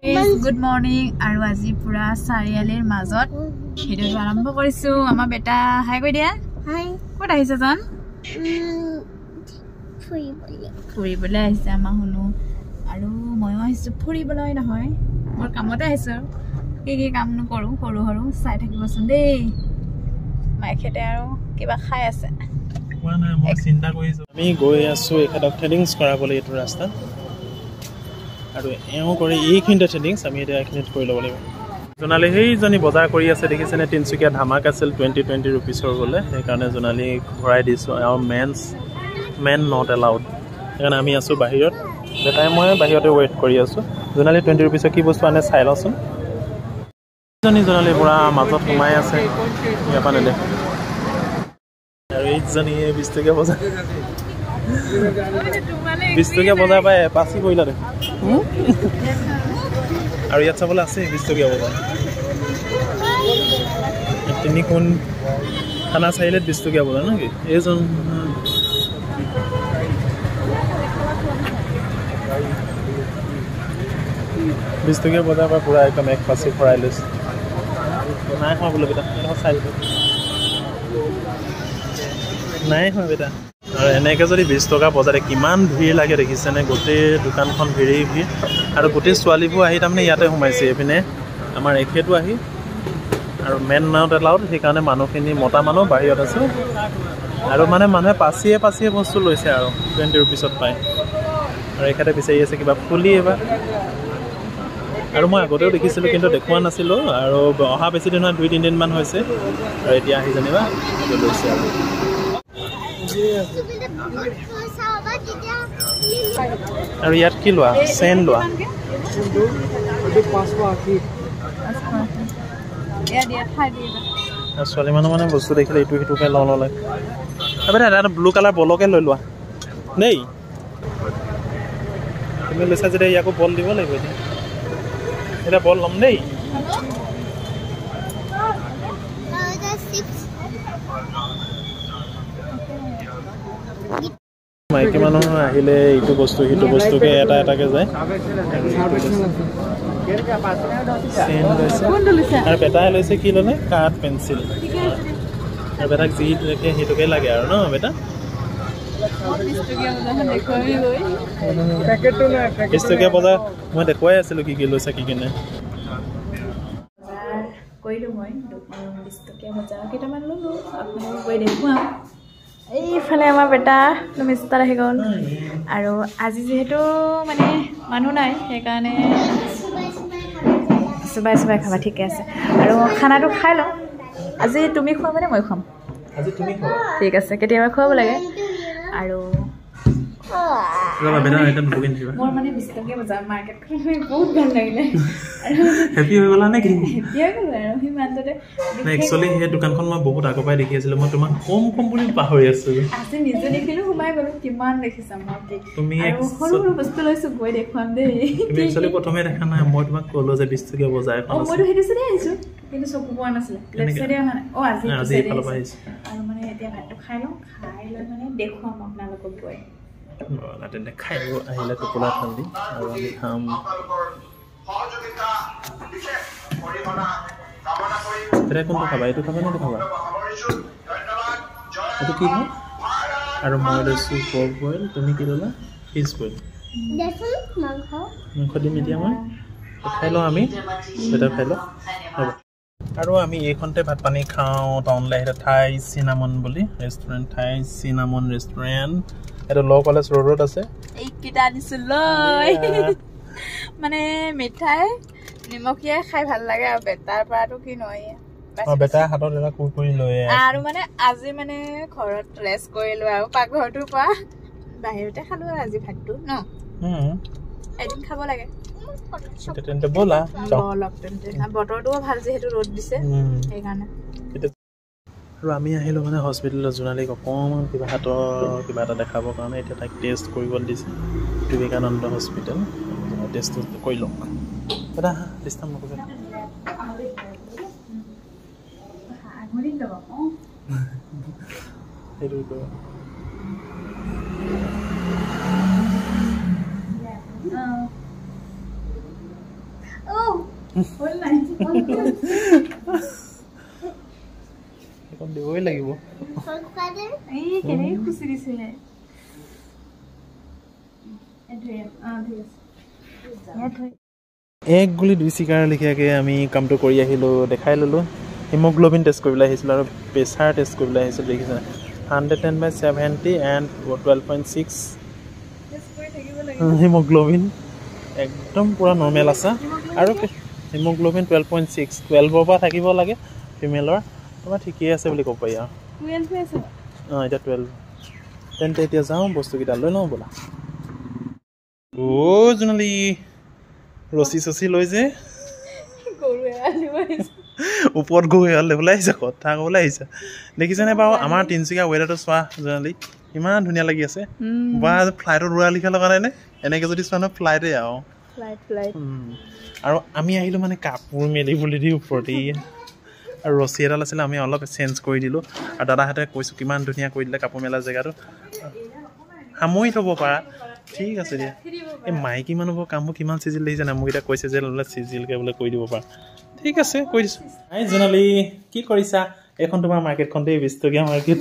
Good morning. আৰু আজি পুৰা চাৰিয়ালিৰ মাজত ভিডিঅ আৰম্ভ কৰিছো আমাৰ বেটা হাই কৈ দিয়া হাই ক'ত আহিছে জান ফুৰিবলৈ আহিছে আমাৰ হুনু আৰু ময়ো আহিছো ফুৰিবলৈ নহয় মোৰ কামতে আহিছো কি কাম নকৰো সৰু সৰু চাই থাকিবচোন দেই মাইখেতে আৰু কিবা খাই আছে মই চিন্তা কৰিছো আমি গৈ আছো এখাদক থ্ৰেডিংছ কৰাবলৈ এইটো ৰাস্তা আৰু এও কৰি এইখিনিতে থ্ৰেডিংছ আমি এতিয়া এইখিনিত কৰি ল'ব লাগিব জোনালী সেইজনী বজাৰ কৰি আছে দেখিছেনে তিনচুকীয়া ধামাক আছিল 20 ৰুপিছৰ গ'লে সেইকাৰণে জোনালী ঘূৰাই দিছোঁ আৰু মেন নট এলাউড সেইকাৰণে আমি আছোঁ বাহিৰত বেটাই মই বাহিৰতে ৱেইট কৰি আছোঁ জোনালী 20 ৰুপিছৰ কি বস্তু আনে চাই লওঁচোন জোনালী পুৰা মাজত সোমাই আছে ইয়াৰ পৰা নেদেখে আৰু এইজনী 20 টকীয়া বজাৰ 20 টকীয়া বজাৰ পাই পাচি কৰিলা দেখোন আৰু ইয়াত চাবলৈ আছে 20 টকীয়া বজাৰ তিনিখন খানা চাৰিআলিত 20 টকীয়া বজাৰ নেকি এইজন 20 টকীয়া বজাৰ পৰা পুৰা একদম এক পাচি ভৰাই লৈছে নাই খোৱা বোলো বেটা চাই নাই খোৱা বেটা আৰু এনেকৈ যদি 20 টকা বজাৰে কিমান ভিৰ লাগে দেখিছেনে গোটেই দোকানখন ভিৰ আৰু গোটেই ছোৱালীবোৰ আহি তাৰমানে ইয়াতে সোমাইছে এইপিনে আমাৰ এখেতো আহি আৰু মেন নট এলাউড সেইকাৰণে মানুহখিনি মতা মানুহ বাহিৰত আছে আৰু মানে মানুহে পাচিয়ে বস্তু লৈছে আৰু 20 ৰুপিছত পায় আৰু এখেতে বিচাৰি আছে কিবা ফুলি এবাৰ আৰু মই আগতেও দেখিছিলোঁ কিন্তু দেখুওৱা নাছিলোঁ আৰু অহা বেছি দিন নহয় 2-3 দিনমান হৈছে আৰু এতিয়া আহি যেনিবা লৈছে আৰু ইয়াত কি লোৱা চেন লোৱা ছোৱালী মানুহ মানে বস্তু দেখিলে ইটো সিটোকে লওঁ লাগে এটা ব্লু কালাৰ বলকে লৈ লোৱা দেই তুমি লৈছা যেতিয়া ইয়াকো বল দিব লাগিব এতিয়া বল ল'ম দেই মাইকী মানুহ আহিলে ইটো বস্তু সিটো বস্তুকে এটা এটাকে যায় আৰু বেটাই লৈছে কি ল'লে কাঠ পেঞ্চিল আৰু বেটাক যি দেখে সেইটোকে লাগে আৰু ন বেটা 20 টকীয়া বজাৰ মই দেখুৱাই আছিলোঁ কি লৈছে কি কিনে কৰিলোঁ মই 20 টকীয়া বজাৰ কেইটামান ল'লোঁ আপোনালোকক গৈ দেখুৱাম এইফালে আমাৰ বেটা মিষ্টাৰ আহি গ'ল আৰু আজি যিহেতু মানে মানুহ নাই সেইকাৰণে চুবাই খাবা ঠিকে আছে আৰু খানাটো খাই লওঁ আজি তুমি খোৱা মানে মই খুৱাম ঠিক আছে কেতিয়াবা খুৱাব লাগে আৰু মোৰ মানে 20 টকীয়া বজাৰ মাৰ্কেটখন বহুত ভাল লাগিলে হেপী হৈ গ'লা নেকি আৰু সিমানতে একচুৱেলি সেই দোকানখন মই বহুত আগৰ পৰাই দেখি আছিলোঁ মই তোমাক কম বুলি পাহৰি আছোঁ আজি নিজে দেখিলোঁ সোমাই গ'লোঁ কিমান দেখিছা মই তুমি সৰু বস্তু লৈছোঁ গৈ দেখুৱাম দেই তুমি একচুৱেলি প্ৰথমে দেখা নাই মই তোমাক ক'লোঁ যে 20 টকীয়া বজাৰ এখন আছে মইতো সেইটো চাইডে আহিছোঁ কিন্তু চকু পোৱা নাছিলে লেফ্ট চাইডে অহা নাই আজি এইফালৰ পৰা আহিছোঁ আৰু মানে এতিয়া ভাতটো খাই লওঁ খাই লৈ মানে দেখুৱাম আপোনালোকক গৈ তেন্তে খাই আহিলে টোপোলা ঠাণ্ডি আৰু আমি খাম এতিয়া কোনটো খাবা এইটো খাবা নে এইটো খাবা এইটো কি হয় আৰু মই লৈছোঁ পৰ্ক বইল তুমি কি ল'লা ফিছ বইল মাংস দিম এতিয়া মই খাই লওঁ আমি এটা খাই লওঁ হ'ব আৰু আমি এইখনতে ভাত পানী খাওঁ টাউনলৈ আহিলে থাই চিনামন বুলি ৰেষ্টুৰেণ্ট থাই চিনামন ৰেষ্টুৰেণ্ট এইটো ল' কলেজ ৰোডত আছে এইকেইটা আনিছোঁ লৈ মানে মিঠাই নিমখীয়া খাই ভাল লাগে আৰু বেটাৰ পৰাটো কি নহয় বেটাৰ হাতত এটা কুৰকুৰি লৈ আৰু মানে আজি মানে ঘৰত ৰেষ্ট কৰিলোঁ আৰু পাকঘৰটোৰ পৰা বাহিৰতে খালোঁ আৰু আজি ভাতটো ন এদিন খাব লাগে তেন্তে ব'লা বতৰটোও ভাল যিহেতু ৰ'দ দিছে সেইকাৰণে আৰু আমি আহিলোঁ মানে হস্পিটেলত জোনালীক অকণমান কিবা হাতৰ কিবা এটা দেখাবৰ কাৰণে এতিয়া তাইক টেষ্ট কৰিবলৈ দিছে বিবেকানন্দ হস্পিটেল টেষ্টটো কৰি লওক দাদা ডিষ্টাৰ্ব নকৰিব সেইটো হল নাই এখন দিবই লাগিব এই কেনে খুচি দিছিলে এক গুলি 2 চিকাৰ লিখিয়াকে আমি কামটো কৰি আহিলোঁ দেখাই ল'লোঁ হিমোগ্লোবিন টেষ্ট কৰিবলৈ আহিছিলোঁ আৰু প্ৰেছাৰ টেষ্ট কৰিবলৈ আহিছিলোঁ দেখিছে 110/70 এণ্ড 12.6 হিমোগ্লোবিন একদম পুৰা নৰ্মেল আছে আৰু হিমোগ্লোবিন 12.6 12ৰ পৰা থাকিব লাগে ফিমেলৰ তোমাৰ ঠিকেই আছে বুলি ক'ব পাৰি আৰু 12 আছে এতিয়া 12 তেন্তে এতিয়া যাওঁ বস্তুকেইটা লৈ লওঁ ব'লা জোনালী ৰচি চচি লৈ যে ওপৰত গৈ ওলাই আহিছে কথা ক'বলৈ আহিছে দেখিছেনে বাৰু আমাৰ তিনিচুকীয়া ৱেডাৰটো চোৱা জোনালী ইমান ধুনীয়া লাগি আছে বা ফ্লাইটত উৰা লিখা লগা নাই নে এনেকৈ যদি চোৱা নহয় ফ্লাইটে আৰু আৰু আমি আহিলোঁ মানে কাপোৰ মেলি বুলি দি ওপৰতে আৰু ৰছী এডাল আছিলে আমি অলপ চেঞ্জ কৰি দিলোঁ আৰু দাদাহঁতে কৈছোঁ কিমান ধুনীয়া কৰি দিলে কাপোৰ মেলা জেগাটো সামৰি থ'ব পাৰা ঠিক আছে দিয়া এই মাইকী মানুহৰ কামবোৰ কিমান চিজিল লাগিছে নাই মোক এতিয়া কৈছে যে বোলে চিজিলকৈ বোলে কৰি দিব পাৰা ঠিক আছে কৈ দিছোঁ এই জোনালী কি কৰিছা এইখন তোমাৰ মাৰ্কেটখন দেই 20 টকীয়া মাৰ্কেট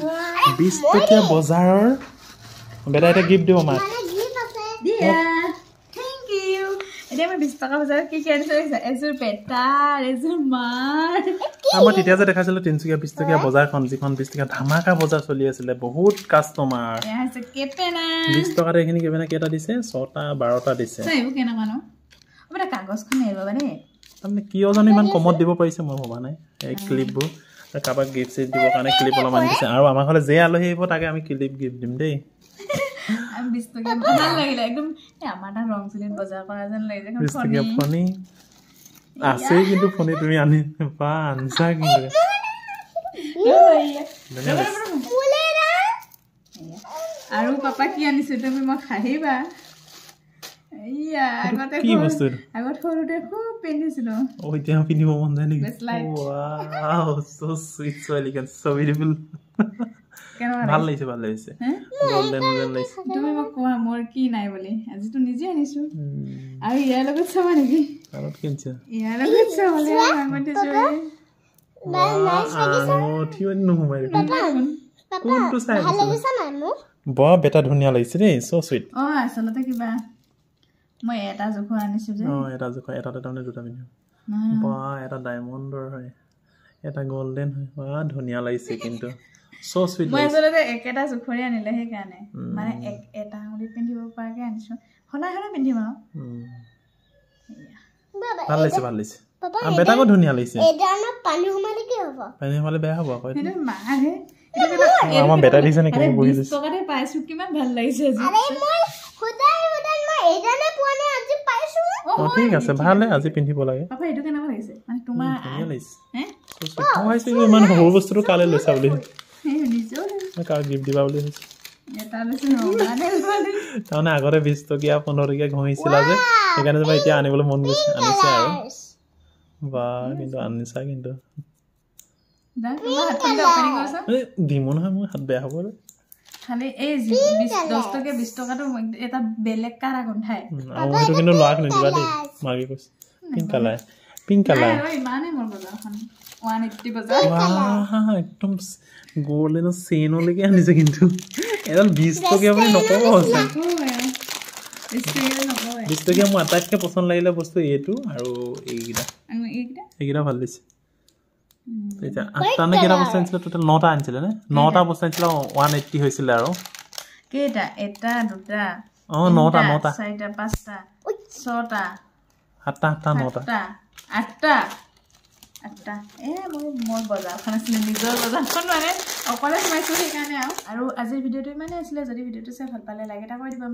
20 টকীয়া বজাৰৰ বেটা এটা গিফ্ট দিব মাক এতিয়া মই 20 টকা বজাৰত কি আনিছো এযোৰ পেটাৰ এযোৰ মাৰ আমাৰ তেতিয়া যে দেখাইছিলোঁ তিনিচুকীয়া 20 টকীয়া বজাৰখন যিখন 20 টকীয়া ধামাকা বজাৰ চলি আছিলে বহুত কাষ্টমাৰ 20 টকাতে এইখিনি কেইবানে কেইটা দিছে 6টা 12টা দিছে এইবোৰ কেনেকুৱা ন আপোনাৰ কাগজখন এৰিবা দেই তাৰমানে কিয় জানো ইমান কমত দিব পাৰিছে মই ভবা নাই এই ক্লিপবোৰ কাৰোবাক গিফ্ট চিফ্ট দিবৰ কাৰণে ক্লিপ অলপমান দিছে আৰু আমাৰ ঘৰলৈ যে আলহী আহিব তাকে আমি ক্লিপ গিফ্ট দিম দেই 20 টকা ভাল লাগিলে একদম আমাৰ তাৰ ৰংচুলিত বজাৰ কৰা যেন লাগিছে 20 টকীয়া ফণি আছে কিন্তু ফণি তুমি আনি পা আনছা কিন্তু আৰু পাপা কি আনিছো তুমি মই খাহিবা আগতে সৰুতে খুব পিন্ধিছিলো এতিয়া পিন্ধিব মন যায় নেকি wow so sweet so elegant so beautiful ভাল লাগিছে গোল্ডেন লাগিছে তুমি মোক কোৱা মোৰ কি নাই বুলি আজিতো নিজে আনিছো আৰু ইয়াৰ লগত চাবা নেকি আৰু কিনছা ইয়াৰ লগত চাবলে আগতে জয় কোনটো চাই বৰ বেটা ধুনীয়া লাগিছে দেই সো সুইট আচলতে কিবা মই এটা জোখৰ আনিছো যে এটা জোখৰ এটা তাৰমানে দুটা পিন্ধিম বা এটা ডায়মণ্ডৰ হয় এটা গোল্ডেন হয় বা ধুনীয়া লাগিছে কিন্তু সো সুইট মই আচলতে একেটা জোখৰে আনিলে সেই কাৰণে মানে এটা আঙুলি পিন্ধিব পৰাকে আনিছো সদায় পিন্ধিম আৰু ভাল লাগিছে আৰু বেটাকো ধুনীয়া লাগিছে পানী সোমালে বেয়া হ'ব আকৌ সেইটো মাহে আমাৰ বেটা দিছে নেকি মই বহি দিছো টকাতে পাইছো কিমান ভাল লাগিছে আজি ঠিক আছে ভালে আজি পিন্ধিব লাগে পাপা এইটো কেনেকুৱা লাগিছে মানে তোমাৰ ধুনীয়া লাগিছে মই ভাবিছিলোঁ ইমান সৰু বস্তুটো কালে লৈছা বুলি কাক গিফ্ট দিবা বুলি ভাবিছোঁ তাৰমানে আগতে 20 টকীয়া 15 টকীয়া ঘঁহিছিলা যে সেইকাৰণে তোমাৰ এতিয়া আনিবলৈ মন গৈছে আনিছে আৰু বা কিন্তু আনিছা কিন্তু দিমো নহয় মোৰ হাত বেয়া হ'ব খালি এই 10 টকীয়া 20 টকাটো এটা বেলেগ কাৰা গোন্ধাই আৰু সেইটো কিন্তু লোৱাক নিদিবা দেই মাকে কৈছে পিংক কালাৰ ইমানে মোৰ বজাৰখন 180 বজাৰ একদম গোল্ডেনৰ চেইনলৈকে আনিছে কিন্তু এডাল 20 টকীয়া বুলি নক'ব হৈছে 20 টকীয়া মোৰ আটাইতকৈ পচন্দ লাগিলে বস্তু এইটো আৰু এইকেইটা ভাল দিছে এতিয়া 8টা নে কেইটা বস্তু আনিছিলে টোটেল 9টা আনিছিলে নে 9টা বস্তু আনিছিলে 180 হৈছিলে আৰু কেইটা এটা দুটা 9টা 4টা 5টা 6টা 7টা 9টা 8টা মোৰ বজাৰখন আছিলে নিজৰ বজাৰখন মানে অকলে সোমাইছো সেইকাৰণে আৰু আজিৰ ভিডিঅ'টো ইমানেই আছিলে যদি ভিডিঅ'টো চাই ভাল পালে লাইক এটা কৰি দিব